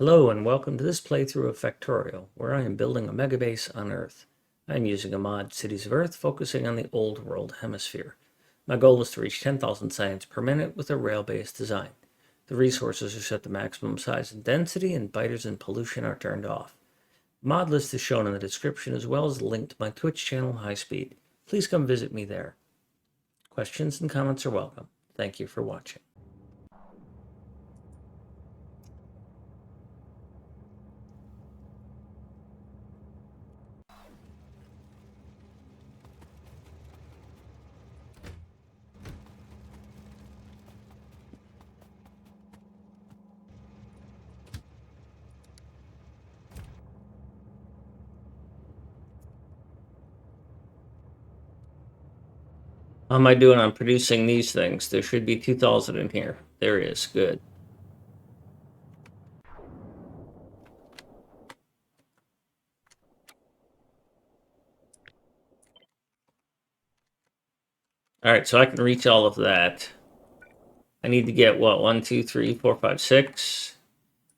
Hello and welcome to this playthrough of Factorio, where I am building a megabase on Earth. I am using a mod, Cities of Earth, focusing on the Old World Hemisphere. My goal is to reach 10,000 science per minute with a rail-based design. The resources are set to maximum size and density, and biters and pollution are turned off. The mod list is shown in the description, as well as a link to my Twitch channel, High Speed. Please come visit me there. Questions and comments are welcome. Thank you for watching. How am I doing on producing these things? There should be 2,000 in here. There is. Good. All right, so I can reach all of that. I need to get what? 1, 2, 3, 4, 5, 6.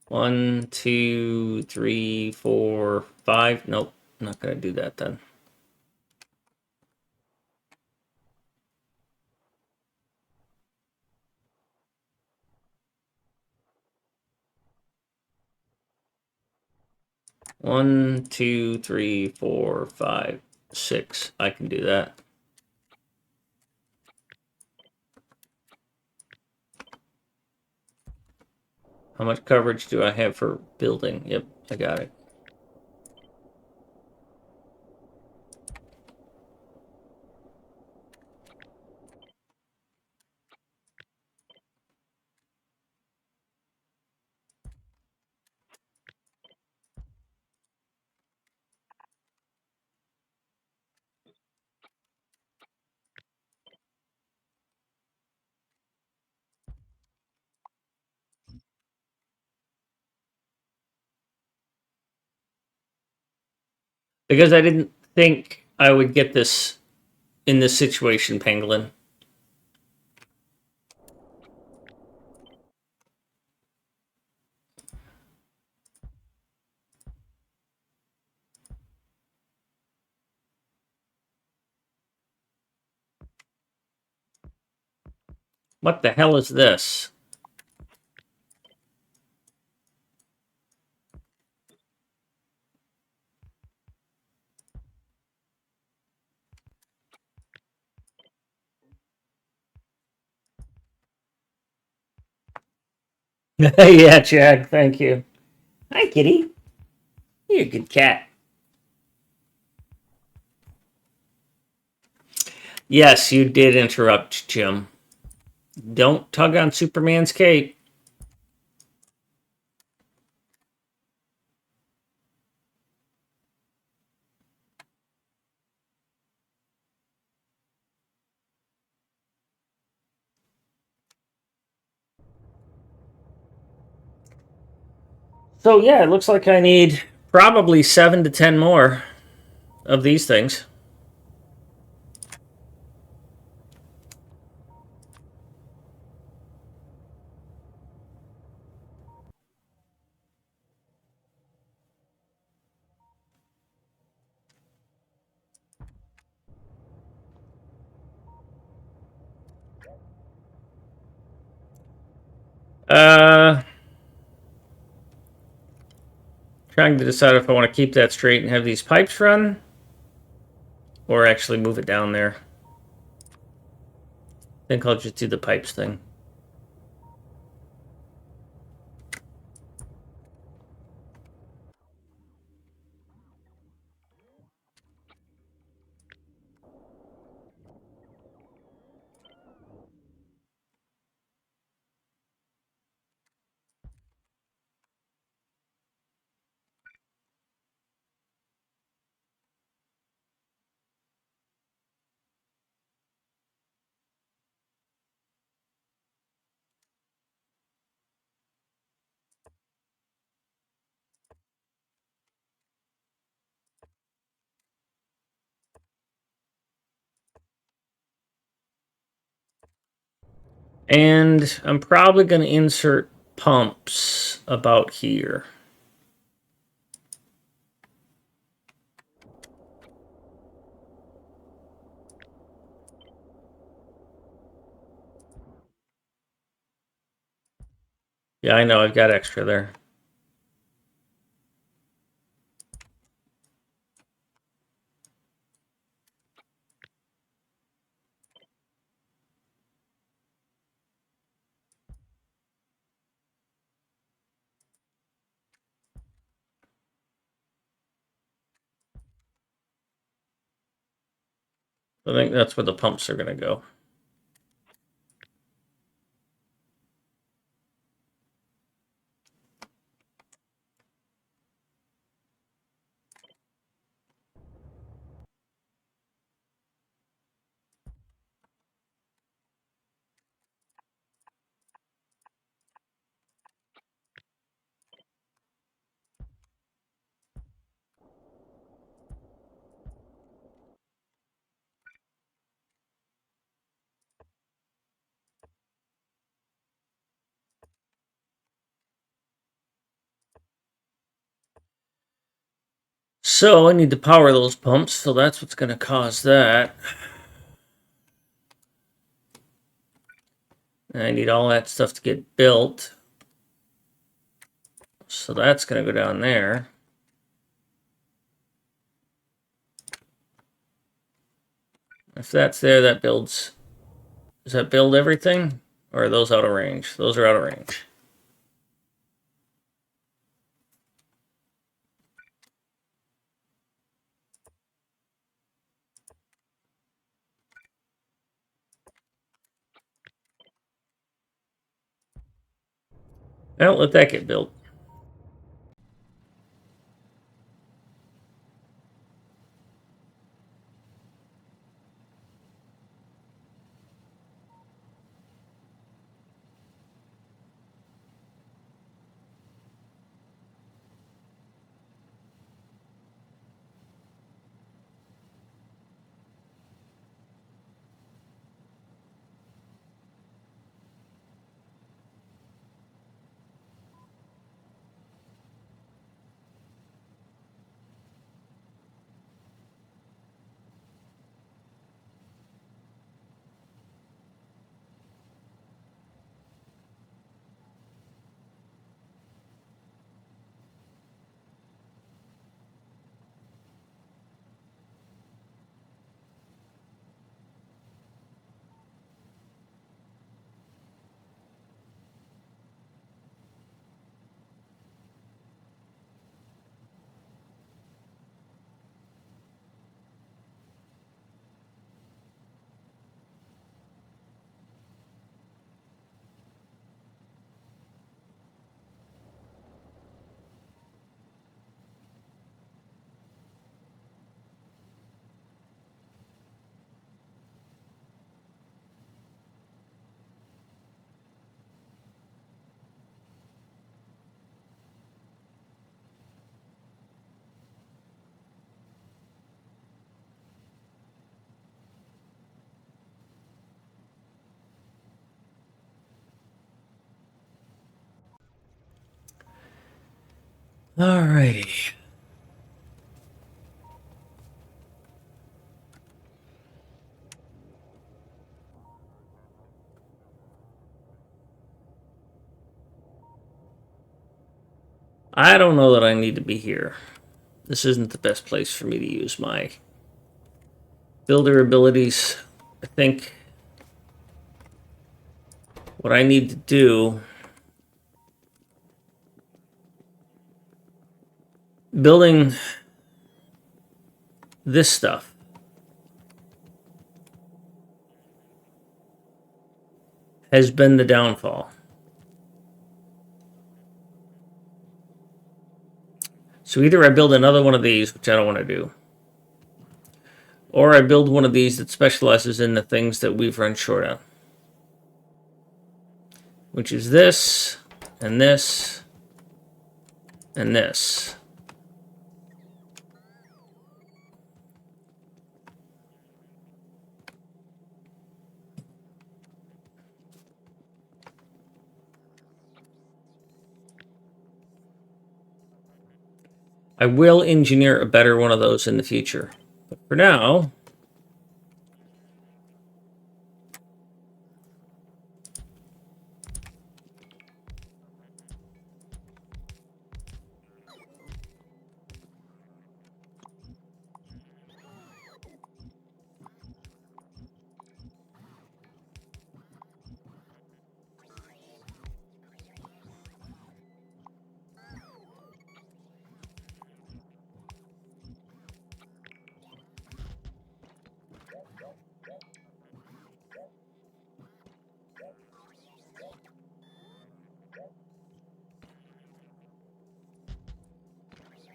1, 2, 3, 4, 5. Nope, I'm not going to do that then. One, 2, 3, 4, 5, 6. I can do that. How much coverage do I have for building? Yep, I got it. Because I didn't think I would get this in this situation, Pangolin. What the hell is this? Yeah, Chad, thank you. Hi, kitty. You're a good cat. Yes, you did interrupt, Jim. Don't tug on Superman's cape. So yeah, it looks like I need probably 7 to 10 more of these things. Uh, Trying to decide if I want to keep that straight and have these pipes run, or actually move it down there. I think I'll just do the pipes thing. And I'm probably going to insert pumps about here. Yeah, I know, I've got extra there. I think that's where the pumps are going to go. So I need to power those pumps, so that's what's going to cause that. And I need all that stuff to get built. So that's going to go down there. If that's there, that builds... Does that build everything? Or are those out of range? Those are out of range. Well, let that get built. Alrighty. I don't know that I need to be here. This isn't the best place for me to use my builder abilities. I think what I need to do... Building this stuff has been the downfall. So either I build another one of these, which I don't want to do, or I build one of these that specializes in the things that we've run short on, which is this, and this, and this. I will engineer a better one of those in the future. But for now...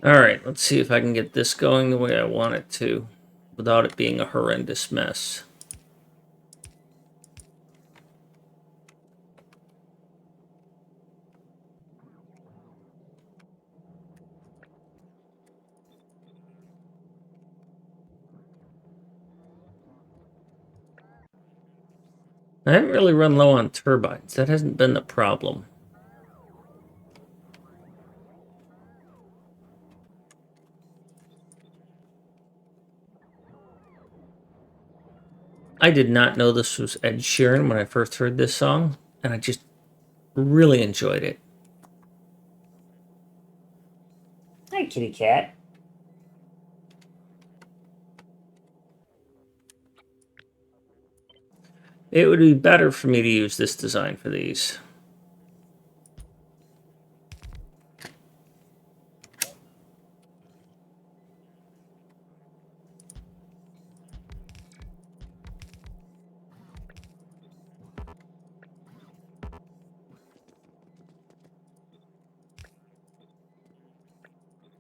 Alright, let's see if I can get this going the way I want it to, without it being a horrendous mess. I haven't really run low on turbines. That hasn't been the problem. I did not know this was Ed Sheeran when I first heard this song, and I just really enjoyed it. Hi, kitty cat. It would be better for me to use this design for these.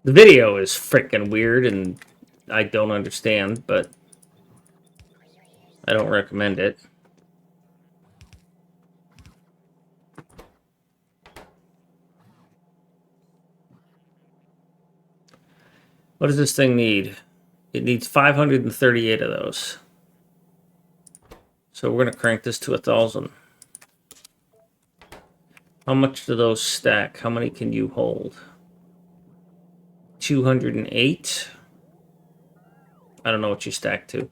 The video is freaking weird and I don't understand, but I don't recommend it. What does this thing need? It needs 538 of those. So we're going to crank this to 1,000. How much do those stack? How many can you hold? 208? I don't know what you stack to.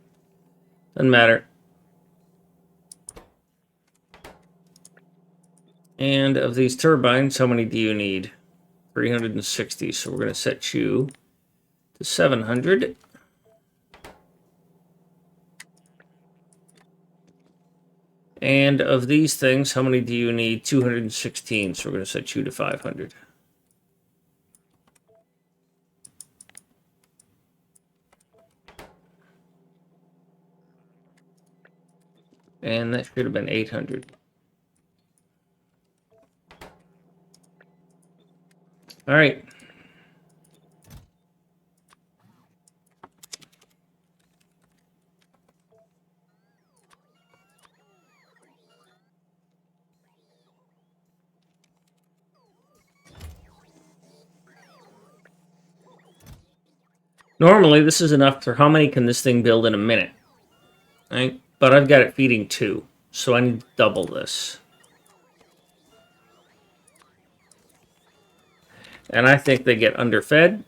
Doesn't matter. And of these turbines, how many do you need? 360. So we're going to set you to 700. And of these things, how many do you need? 216. So we're going to set you to 500. And that should have been 800. All right. Normally, this is enough for how many can this thing build in a minute? Right? But I've got it feeding 2, so I need to double this. And I think they get underfed.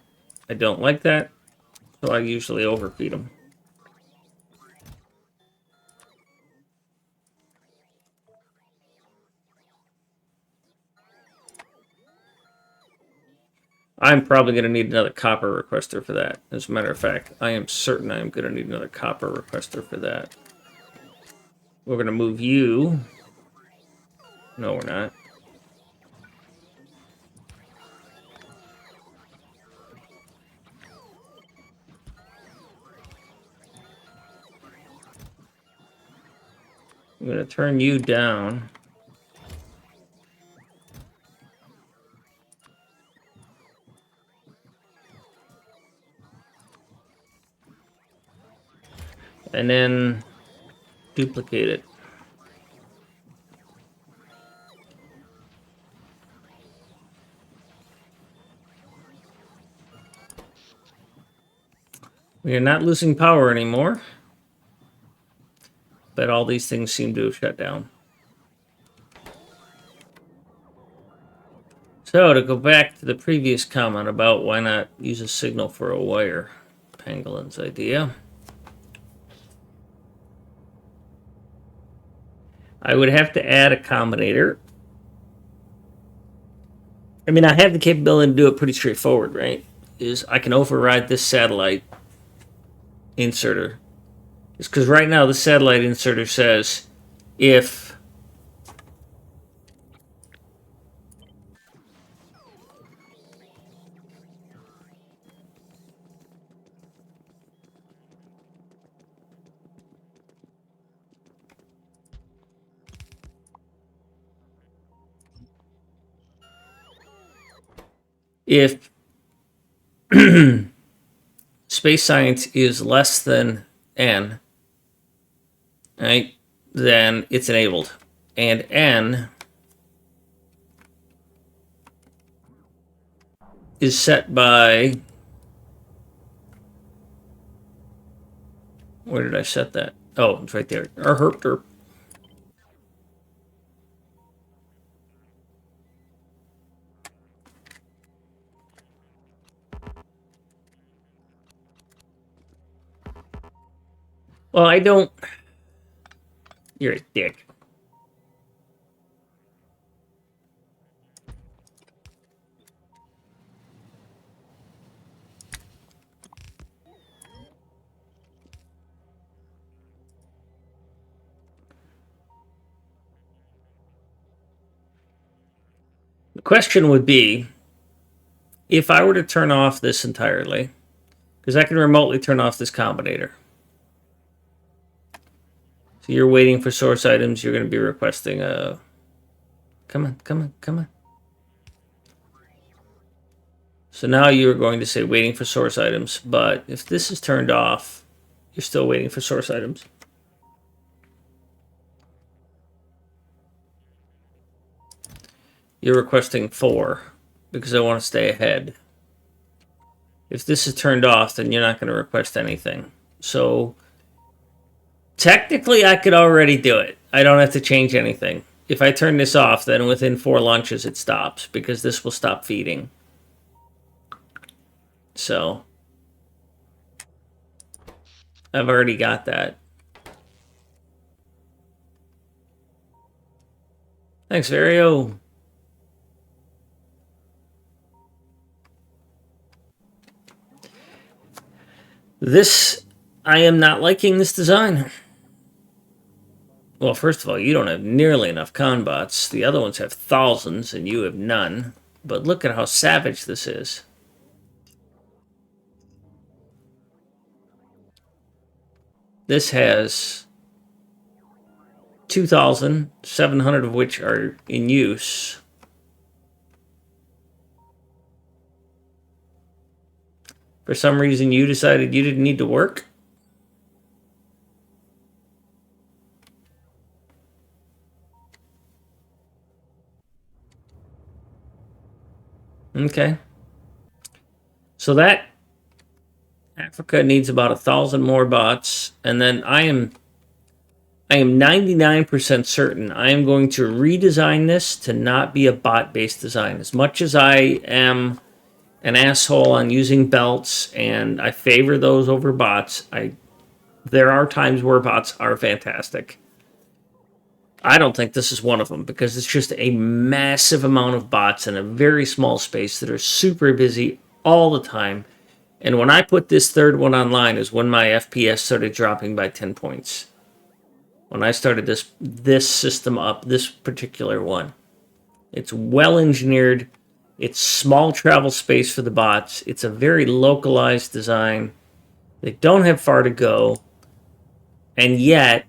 I don't like that, so I usually overfeed them. I'm probably going to need another copper requester for that. As a matter of fact, I am certain I am going to need another copper requester for that. We're going to move you. No, we're not. I'm going to turn you down. And then duplicate it. We are not losing power anymore, but all these things seem to have shut down. So to go back to the previous comment about why not use a signal for a wire, Pangolin's idea. I would have to add a combinator. I mean, I have the capability to do it pretty straightforward, right? Is I can override this satellite inserter. It's because right now the satellite inserter says if if space science is less than n, right, then it's enabled. And n is set by, where did I set that? Oh, it's right there. Herp. Well, I don't. You're a dick. The question would be, if I were to turn off this entirely, because I can remotely turn off this combinator. So you're waiting for source items, you're going to be requesting a... Come on. So now you're going to say waiting for source items, but if this is turned off, you're still waiting for source items. You're requesting 4 because I want to stay ahead. If this is turned off, then you're not going to request anything. So technically I could already do it. I don't have to change anything. If I turn this off, then within 4 launches it stops because this will stop feeding. So I've already got that. Thanks, Vario. I am not liking this design. Well, first of all, you don't have nearly enough conbots. The other ones have thousands, and you have none. But look at how savage this is. This has 2,700 of which are in use. For some reason, you decided you didn't need to work? Okay. So that Africa needs about 1,000 more bots, and then I am 99% certain I am going to redesign this to not be a bot-based design. As much as I am an asshole on using belts, and I favor those over bots, there are times where bots are fantastic. I don't think this is one of them because it's just a massive amount of bots in a very small space that are super busy all the time. And when I put this third one online is when my FPS started dropping by 10 points. When I started this system up, this particular one. It's well engineered. It's small travel space for the bots. It's a very localized design. They don't have far to go. And yet,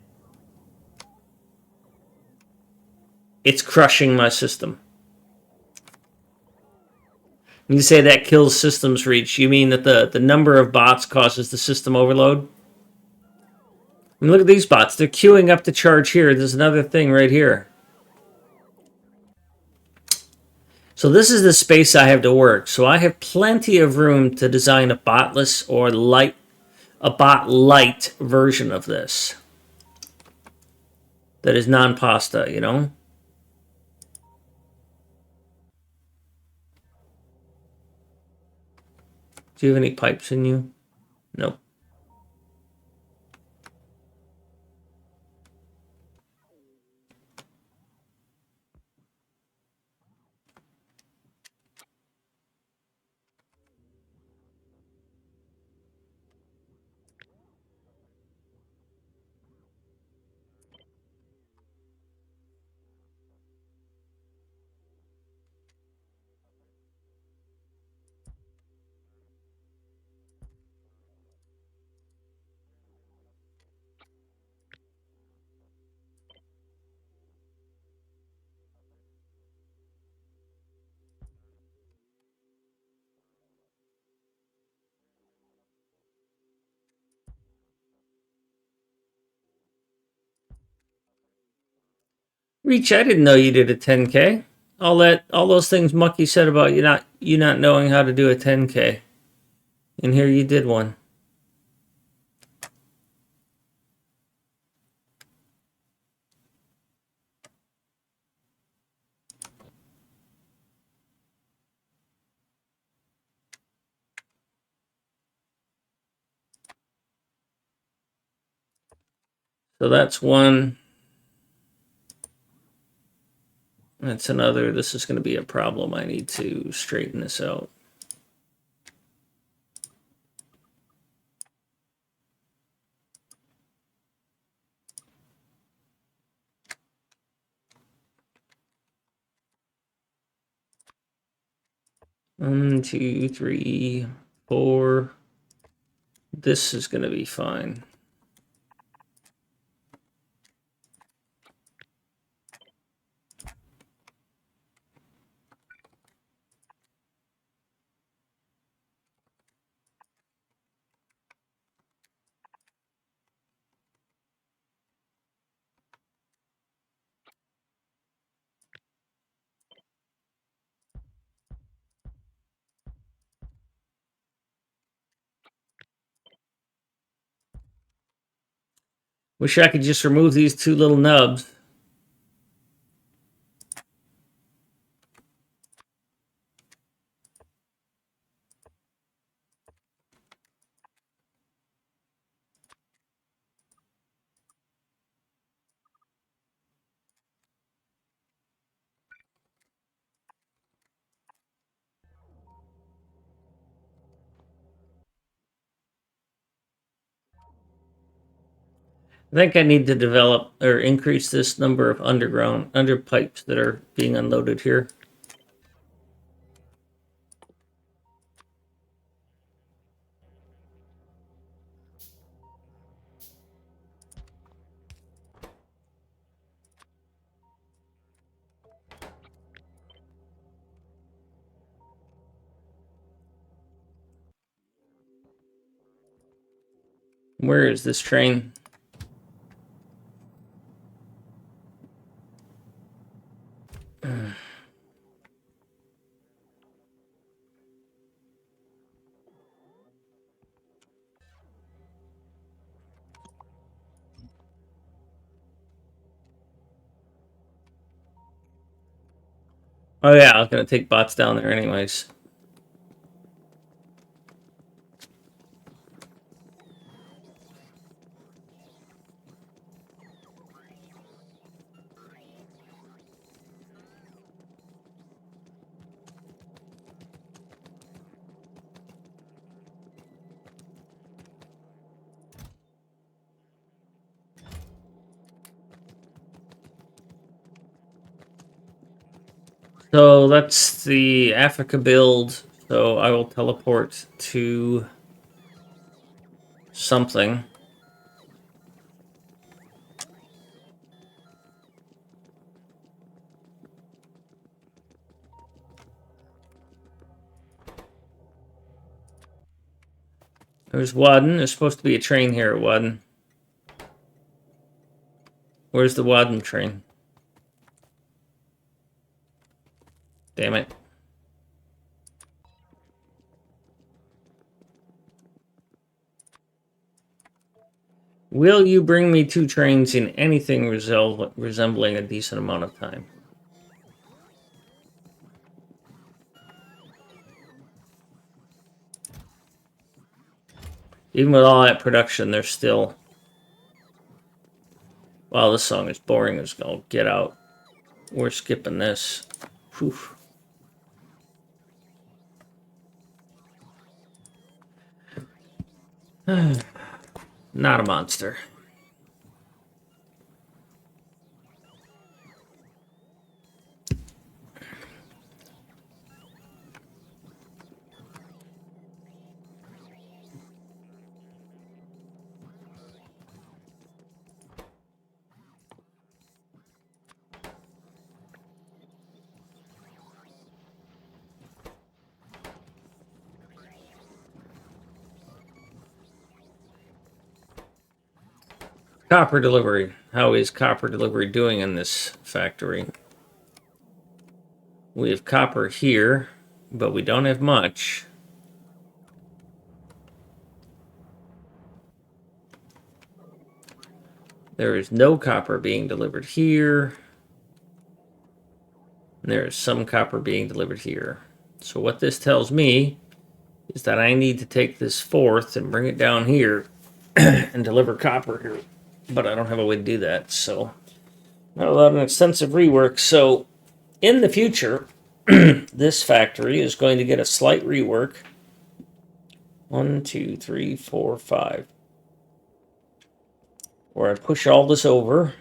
it's crushing my system. When you say that kills systems reach, you mean that the number of bots causes the system overload? I mean, look at these bots. They're queuing up to charge here. There's another thing right here. So this is the space I have to work. So I have plenty of room to design a botless or a bot light version of this. That is non-pasta, you know? Do you have any pipes in you? Nope. Reach, I didn't know you did a 10K. All those things Mucky said about you not knowing how to do a 10K. And here you did one. So that's one. That's another. This is going to be a problem. I need to straighten this out. One, two, three, four. This is going to be fine. Wish I could just remove these two little nubs. I think I need to develop or increase this number of under pipes that are being unloaded here. Where is this train? Oh yeah, I was gonna take bots down there anyways. So that's the Africa build. So I will teleport to something. There's Wadden. There's supposed to be a train here at Wadden. Where's the Wadden train? Damn it. Will you bring me 2 trains in anything resembling a decent amount of time? Even with all that production, there's still... Wow, this song is boring as all get out. We're skipping this. Whew. Not a monster. Copper delivery. How is copper delivery doing in this factory? We have copper here, but we don't have much. There is no copper being delivered here. And there is some copper being delivered here. So what this tells me is that I need to take this fourth and bring it down here and deliver copper here. But I don't have a way to do that, so not without an extensive rework. So in the future, this factory is going to get a slight rework. 1, 2, 3, 4, 5. Where I push all this over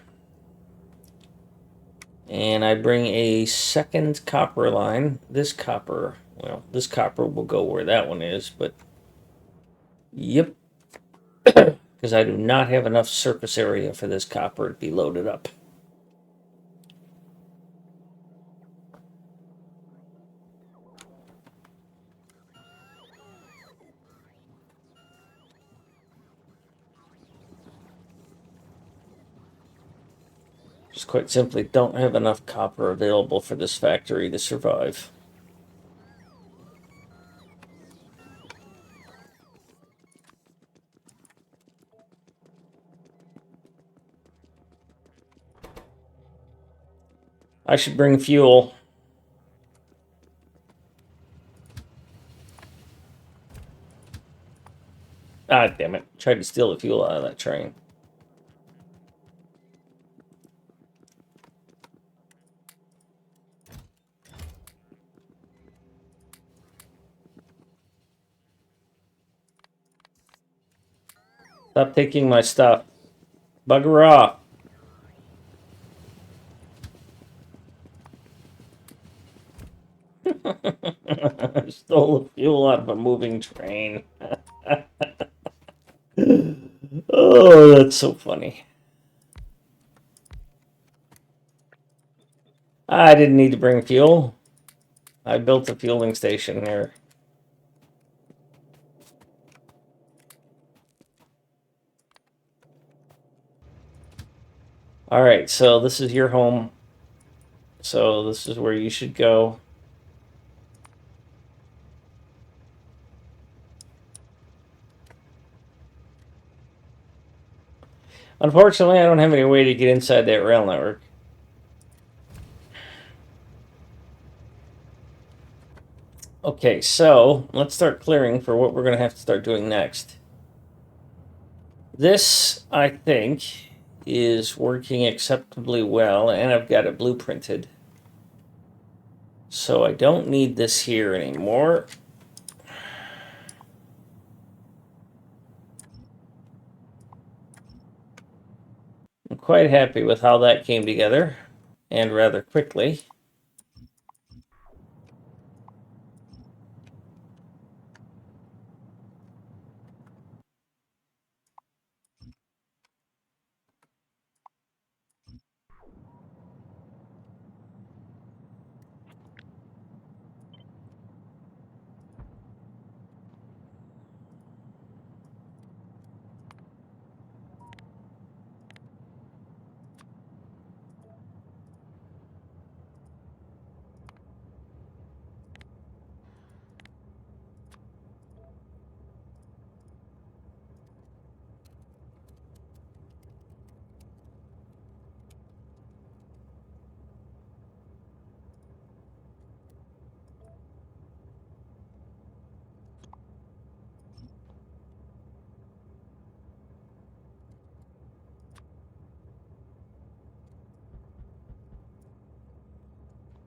and I bring a second copper line. This copper will go where that one is, but yep, because I do not have enough surface area for this copper to be loaded up. Just quite simply don't have enough copper available for this factory to survive. I should bring fuel. Ah, damn it. Tried to steal the fuel out of that train. Stop taking my stuff. Bugger off. Stole the fuel out of a moving train. Oh, that's so funny. I didn't need to bring fuel. I built a fueling station here. Alright, so this is your home. So this is where you should go. Unfortunately, I don't have any way to get inside that rail network. Okay, so let's start clearing for what we're going to have to start doing next. This, I think, is working acceptably well, and I've got it blueprinted. So I don't need this here anymore. I'm quite happy with how that came together, and rather quickly.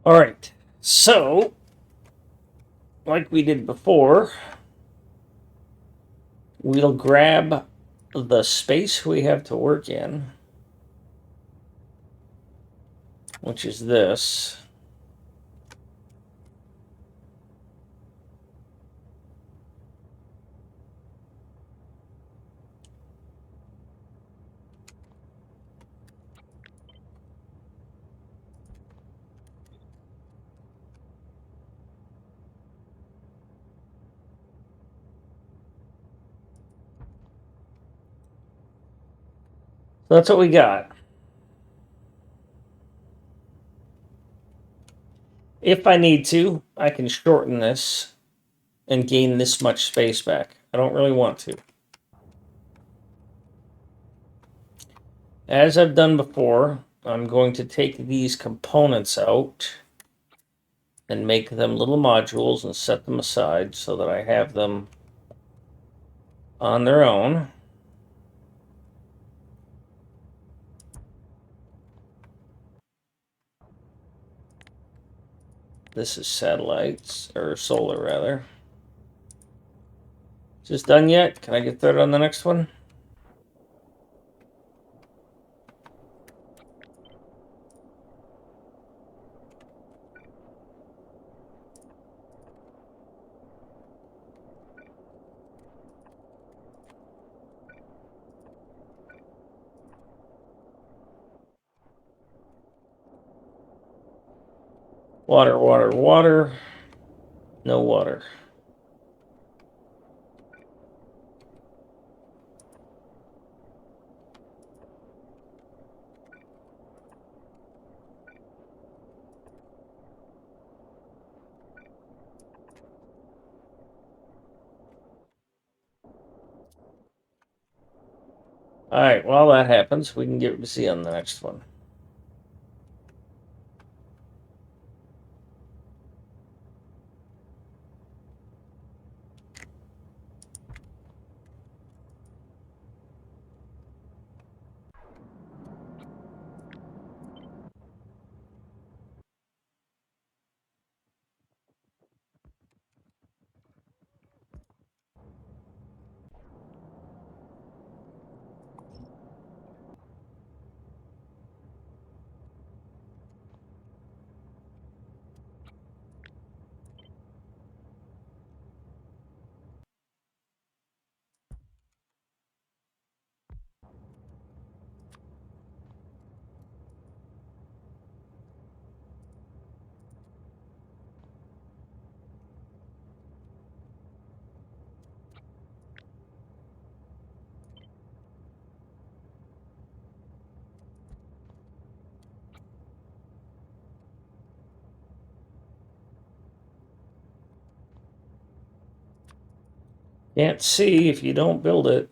Alright, so, like we did before, we'll grab the space we have to work in, which is this. So that's what we got. If I need to, I can shorten this and gain this much space back. I don't really want to. As I've done before, I'm going to take these components out and make them little modules and set them aside so that I have them on their own. This is satellites, or solar rather. Is this done yet? Can I get started on the next one? Water, water, water. No water. Alright, while that happens, we can get to see on the next one. Can't see if you don't build it.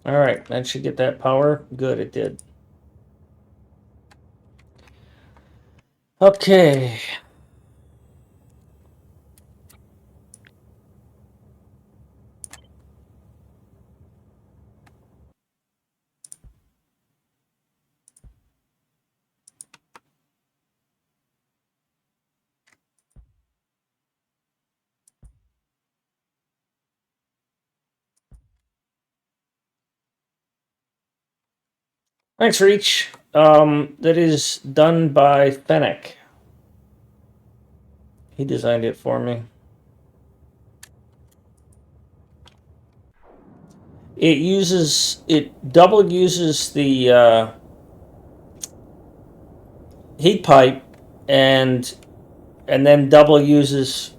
Alright, that should get that power. Good, it did. Okay. Thanks, Reach. That is done by Fennec. He designed it for me. It double uses the heat pipe and then double uses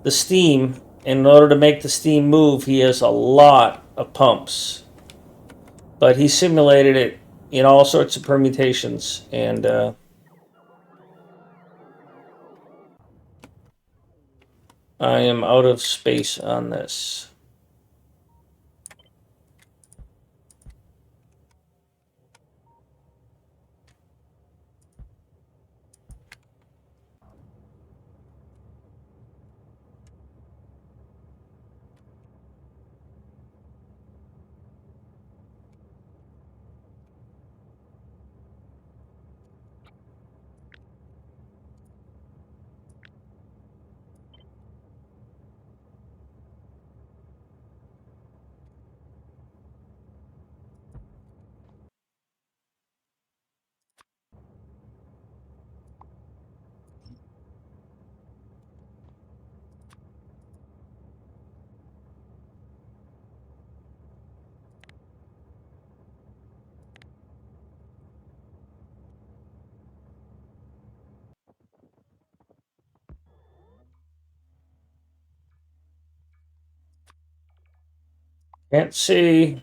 the steam. In order to make the steam move, he has a lot of pumps, but he simulated it in all sorts of permutations, and I am out of space on this. Can't see.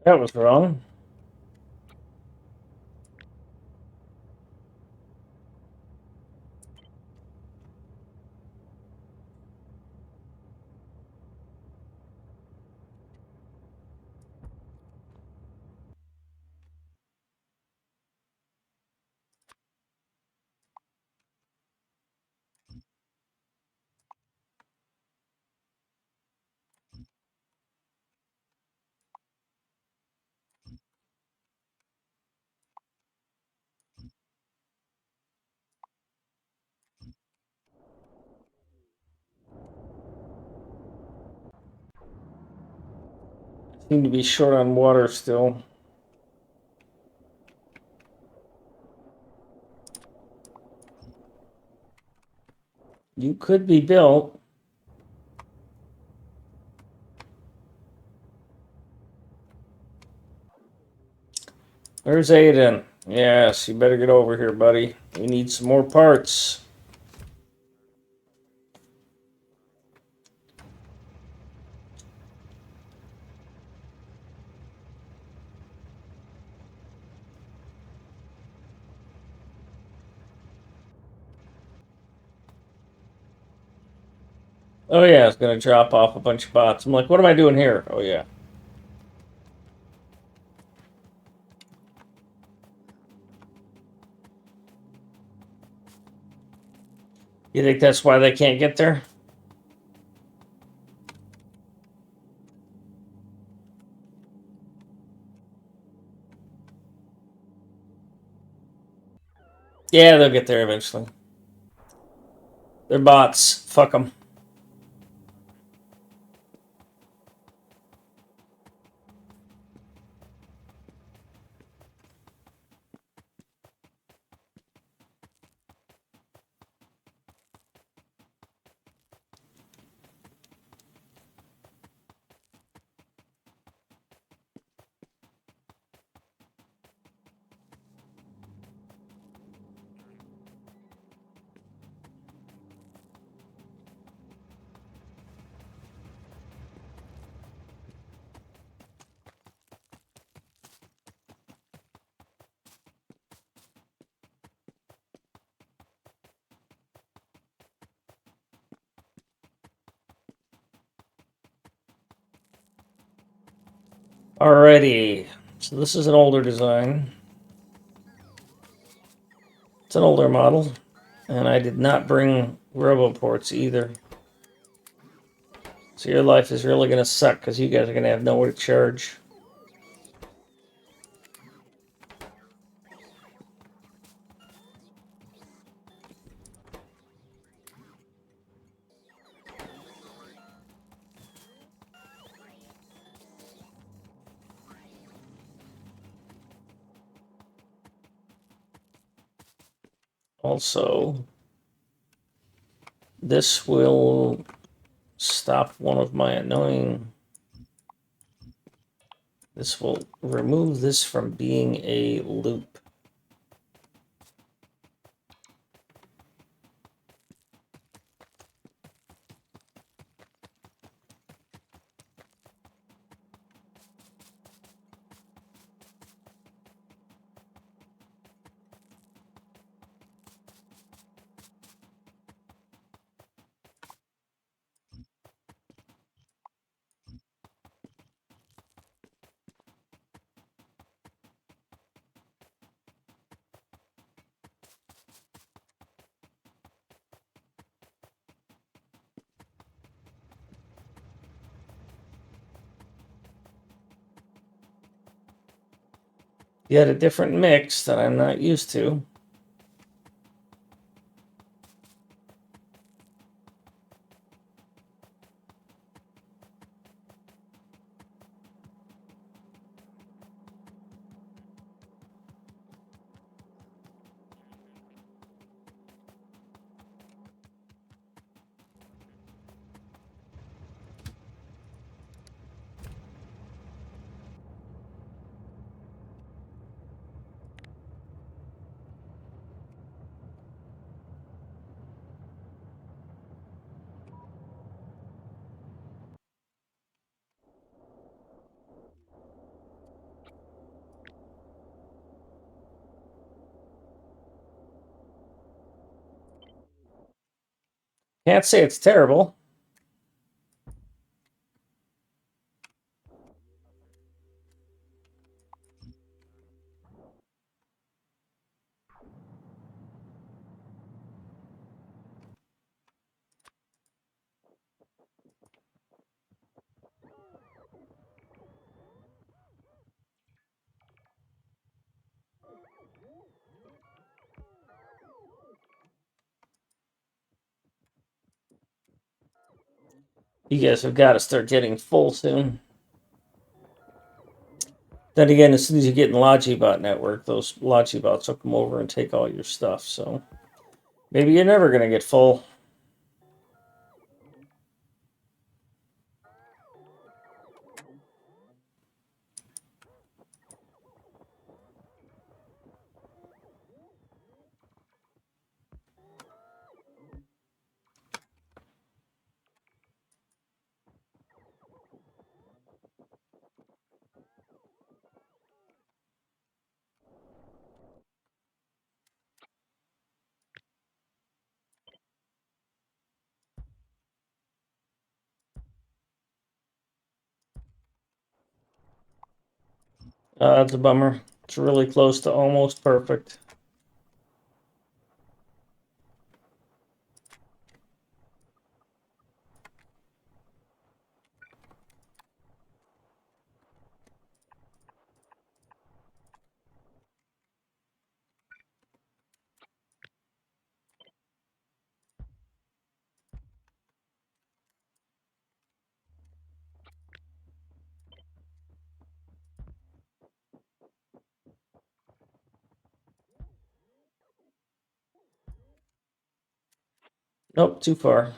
That was wrong. Seem to be short on water still. You could be built. There's Aiden. Yes, you better get over here, buddy. We need some more parts. Oh yeah, it's gonna drop off a bunch of bots. I'm like, what am I doing here? Oh yeah. You think that's why they can't get there? Yeah, they'll get there eventually. They're bots. Fuck them. Alrighty. So this is an older design. It's an older model. And I did not bring RoboPorts either. So your life is really going to suck because you guys are going to have nowhere to charge. Also, this will stop one of my annoying... This will remove this from being a loop. Yet a different mix that I'm not used to. Can't say it's terrible. You guys have got to start getting full soon. Then again, as soon as you get in Logibot network, those Logibots will come over and take all your stuff. So maybe you're never going to get full. That's a bummer. It's really close to almost perfect. Nope, too far.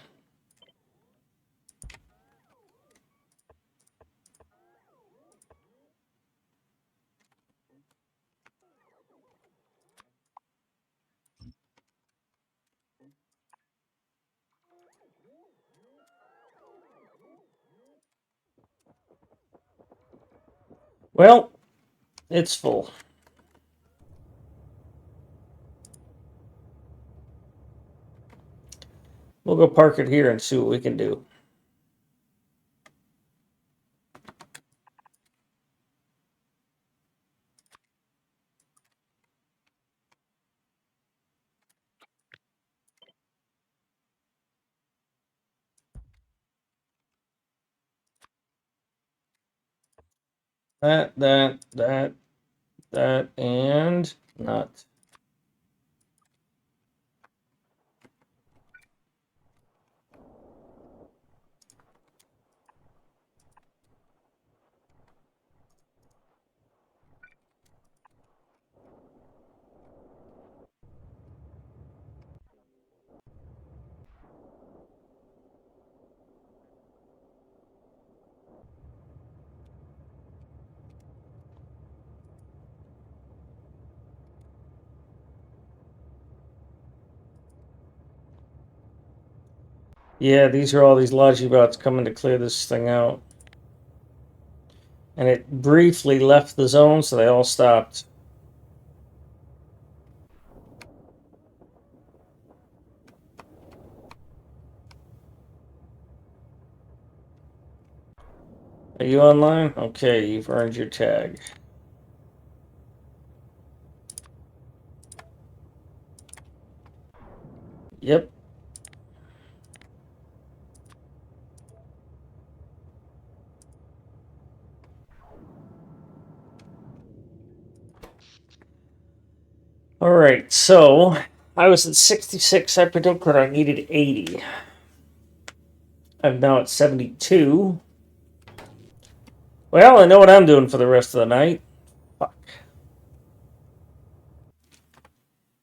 Well, it's full. We'll go park it here and see what we can do. That, and not. Yeah, these are all these Logibots coming to clear this thing out. And it briefly left the zone, so they all stopped. Are you online? Okay, you've earned your tag. Yep. Alright, so I was at 66. I predicted I needed 80. I'm now at 72. Well, I know what I'm doing for the rest of the night. Fuck.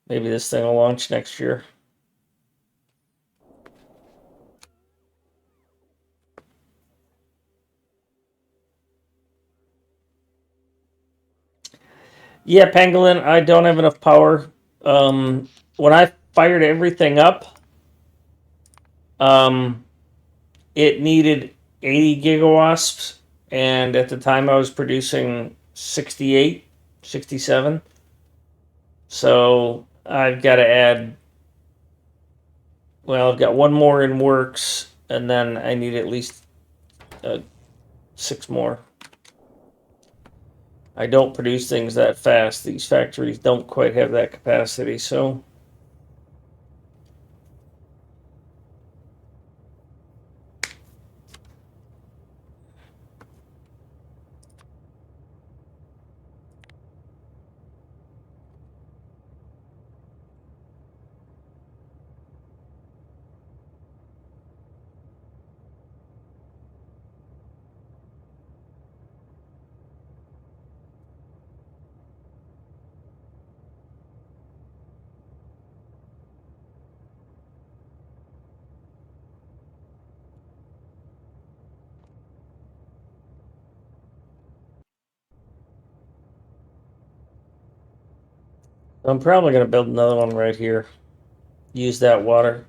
Maybe this thing will launch next year. Yeah, Pangolin, I don't have enough power. When I fired everything up, it needed 80 gigawasps, and at the time I was producing 68, 67. So I've got to add, well, I've got one more in works, and then I need at least 6 more. I don't produce things that fast. These factories don't quite have that capacity, so I'm probably going to build another one right here. Use that water.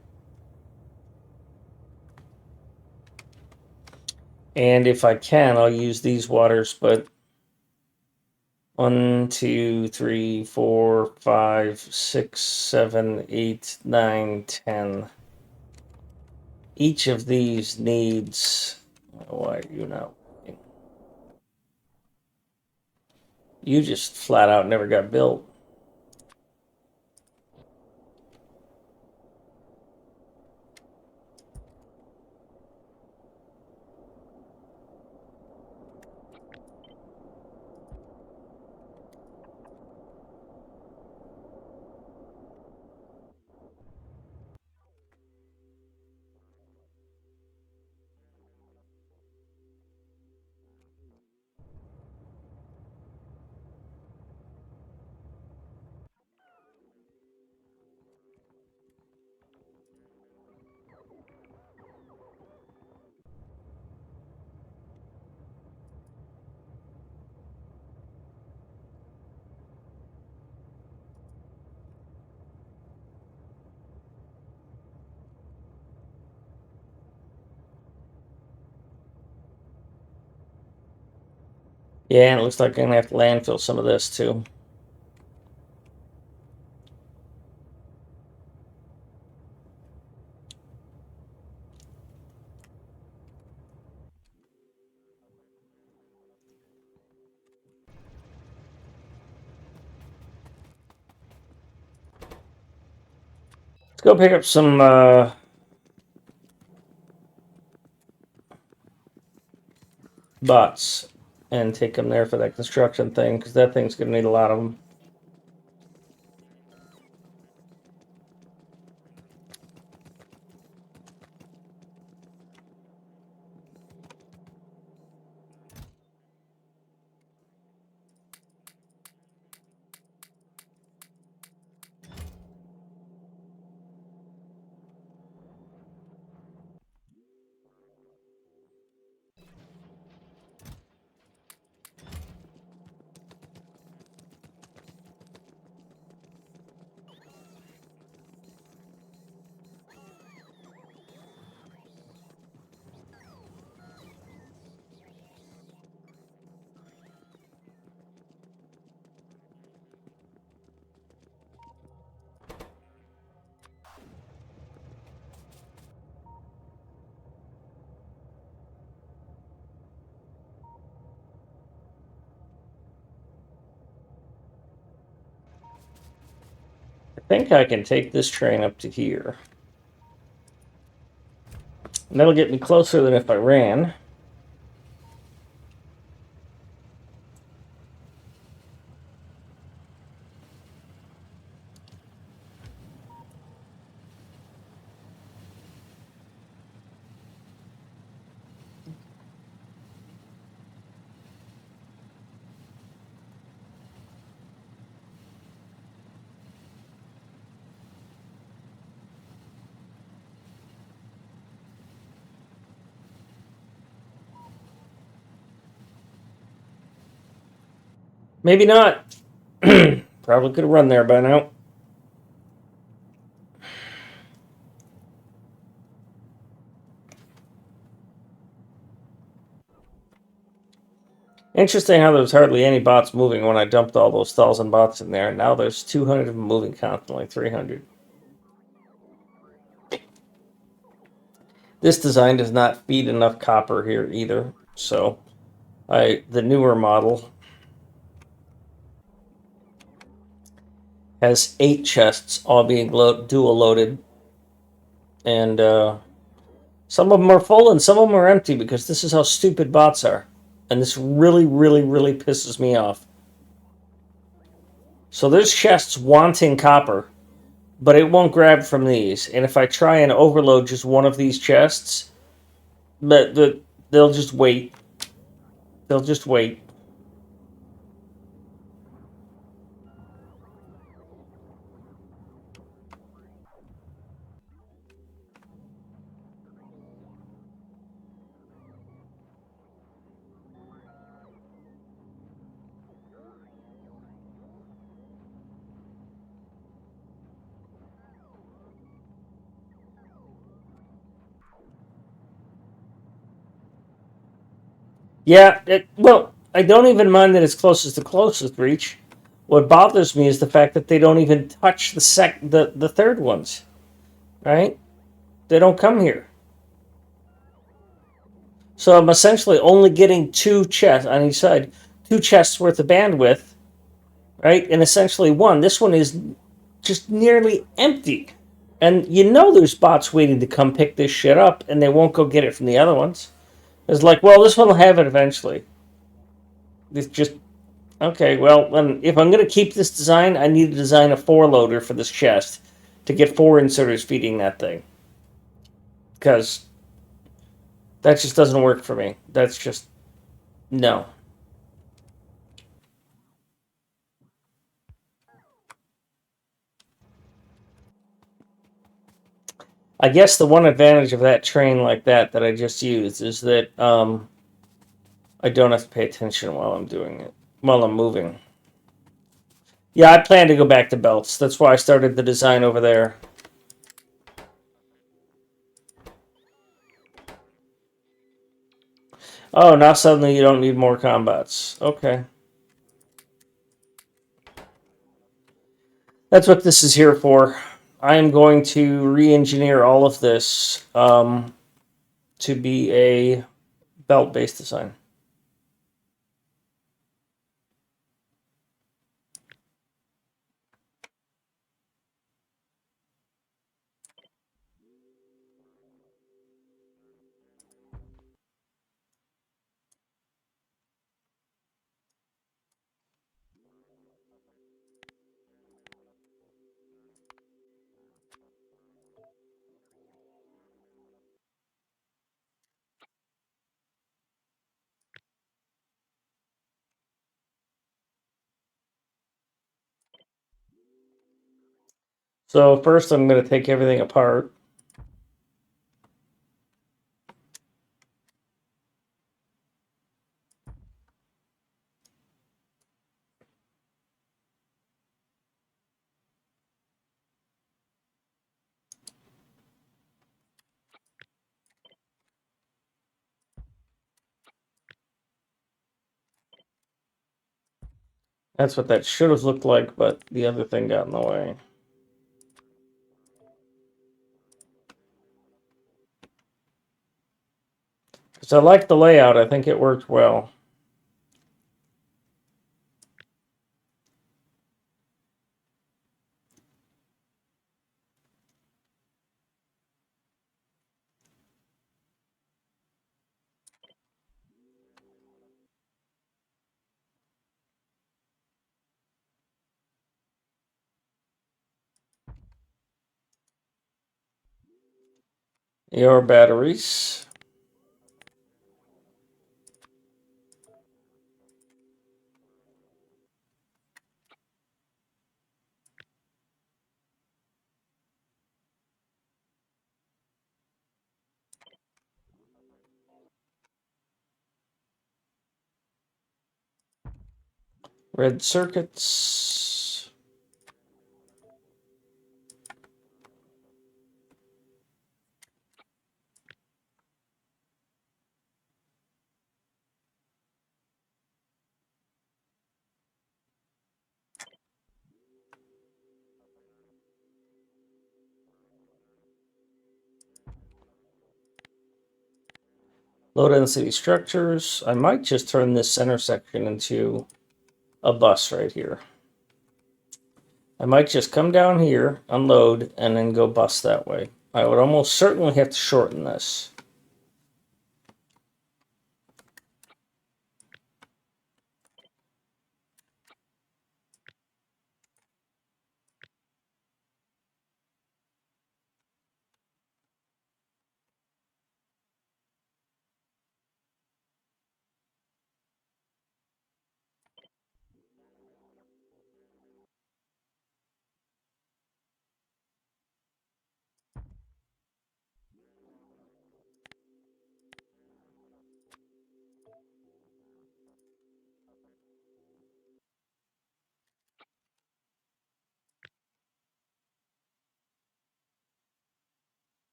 And if I can, I'll use these waters, but 1, 2, 3, 4, 5, 6, 7, 8, 9, 10. Each of these needs. Why are you not working? You just flat out never got built. Yeah, and it looks like I'm going to have to landfill some of this too. Let's go pick up some bots and take them there for that construction thing, because that thing's going to need a lot of them. think I can take this train up to here. And that'll get me closer than if I ran. Maybe not. Probably could have run there by now. Interesting how there's hardly any bots moving when I dumped all those 1,000 bots in there. And now there's 200 of them moving constantly, 300. This design does not feed enough copper here either. So the newer model has 8 chests all being dual loaded. And some of them are full and some of them are empty because this is how stupid bots are. And this really, really, really pisses me off. So there's chests wanting copper, but it won't grab from these. And if I try and overload just one of these chests, they'll just wait. They'll just wait. Yeah, well, I don't even mind that it's closest to closest reach. What bothers me is the fact that they don't even touch the third ones, right? They don't come here. So I'm essentially only getting 2 chests on each side, 2 chests worth of bandwidth, right? And essentially one. This one is just nearly empty. And you know there's bots waiting to come pick this shit up, and they won't go get it from the other ones. It's like, well, this one will have it eventually. It's just, okay, well, then if I'm going to keep this design, I need to design a 4-loader for this chest to get 4 inserters feeding that thing. Because that just doesn't work for me. That's just, no. I guess the one advantage of that train like that I just used is that I don't have to pay attention while I'm doing it, while I'm moving. Yeah, I plan to go back to belts. That's why I started the design over there. Oh, now suddenly you don't need more combats. Okay. That's what this is here for. I am going to re-engineer all of this to be a belt-based design. So first I'm going to take everything apart. That's what that should have looked like, but the other thing got in the way. Because I like the layout. I think it worked well. AR batteries. Red circuits. Low density structures. I might just turn this center section into a bus right here. I might just come down here, unload, and then go bus that way. I would almost certainly have to shorten this.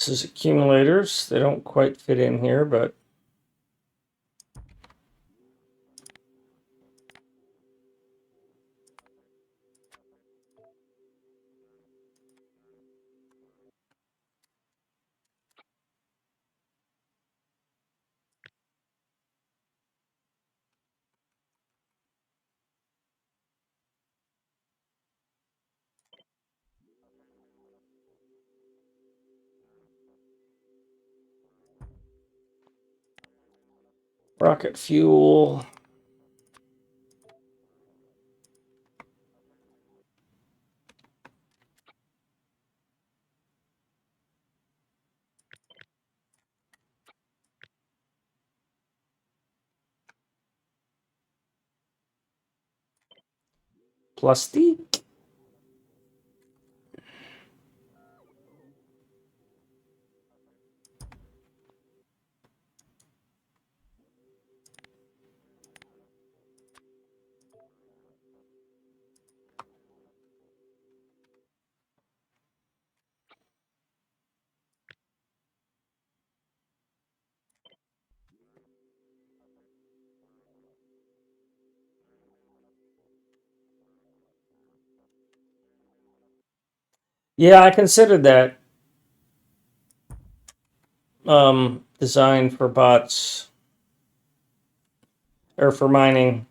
This is accumulators. They don't quite fit in here, but rocket fuel. Plastic. Yeah, I considered that design for bots or for mining.